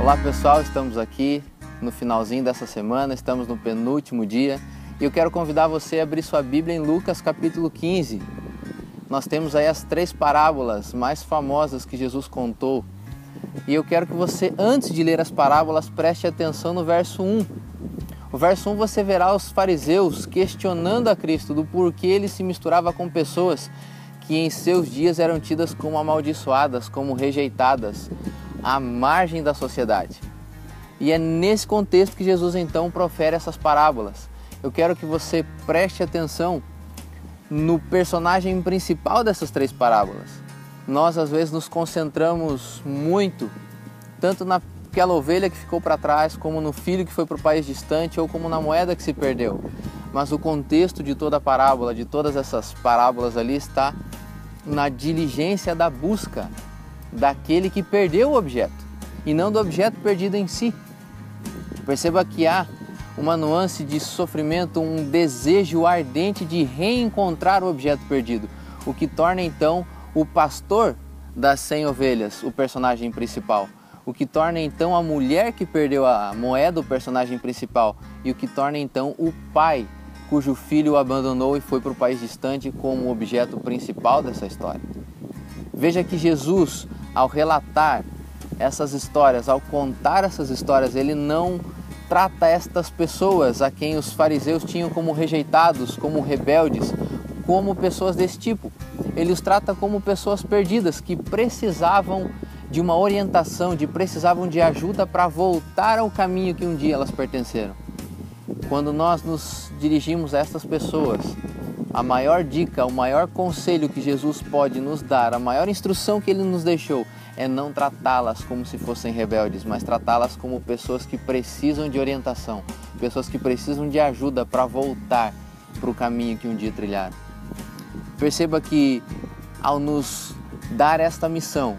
Olá pessoal, estamos aqui no finalzinho dessa semana, estamos no penúltimo dia e eu quero convidar você a abrir sua Bíblia em Lucas capítulo 15. Nós temos aí as 3 parábolas mais famosas que Jesus contou e eu quero que você, antes de ler as parábolas, preste atenção no verso 1. O verso 1 você verá os fariseus questionando a Cristo do porquê ele se misturava com pessoas que em seus dias eram tidas como amaldiçoadas, como rejeitadas, à margem da sociedade. E é nesse contexto que Jesus então profere essas parábolas. Eu quero que você preste atenção no personagem principal dessas 3 parábolas. Nós às vezes nos concentramos muito, tanto naquela ovelha que ficou para trás, como no filho que foi para o país distante, ou como na moeda que se perdeu. Mas o contexto de toda a parábola, de todas essas parábolas ali, está na diligência da busca daquele que perdeu o objeto, e não do objeto perdido em si. Perceba que há uma nuance de sofrimento, um desejo ardente de reencontrar o objeto perdido, o que torna então o pastor das 100 ovelhas o personagem principal, o que torna então a mulher que perdeu a moeda o personagem principal, e o que torna então o pai cujo filho o abandonou e foi para o país distante como objeto principal dessa história. Veja que Jesus, ao relatar essas histórias, ao contar essas histórias, ele não trata estas pessoas a quem os fariseus tinham como rejeitados, como rebeldes, como pessoas desse tipo. Ele os trata como pessoas perdidas que precisavam de uma orientação, precisavam de ajuda para voltar ao caminho que um dia elas pertenceram. Quando nós nos dirigimos a estas pessoas, a maior dica, o maior conselho que Jesus pode nos dar, a maior instrução que Ele nos deixou é não tratá-las como se fossem rebeldes, mas tratá-las como pessoas que precisam de orientação, pessoas que precisam de ajuda para voltar para o caminho que um dia trilharam. Perceba que ao nos dar esta missão,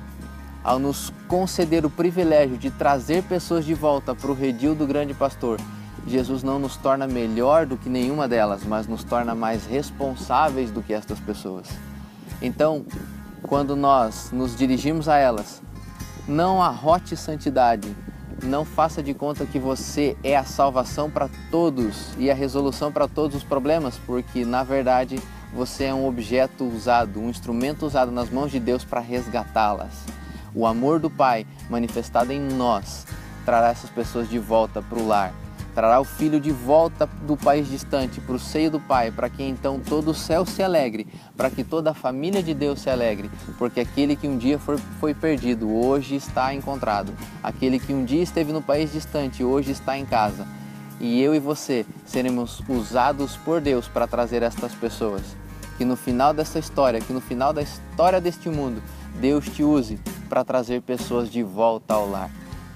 ao nos conceder o privilégio de trazer pessoas de volta para o redil do grande pastor, Jesus não nos torna melhor do que nenhuma delas, mas nos torna mais responsáveis do que estas pessoas. Então, quando nós nos dirigimos a elas, não arrote santidade, não faça de conta que você é a salvação para todos e a resolução para todos os problemas, porque na verdade você é um objeto usado, um instrumento usado nas mãos de Deus para resgatá-las. O amor do Pai manifestado em nós trará essas pessoas de volta para o lar. Trará o filho de volta do país distante, para o seio do Pai, para que então todo o céu se alegre, para que toda a família de Deus se alegre, porque aquele que um dia foi perdido, hoje está encontrado. Aquele que um dia esteve no país distante, hoje está em casa. E eu e você seremos usados por Deus para trazer estas pessoas. Que no final dessa história, que no final da história deste mundo, Deus te use para trazer pessoas de volta ao lar.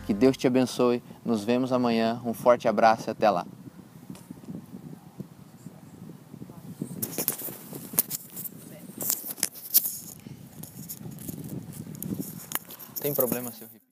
Que Deus te abençoe, nos vemos amanhã, um forte abraço e até lá. Tem problema, seu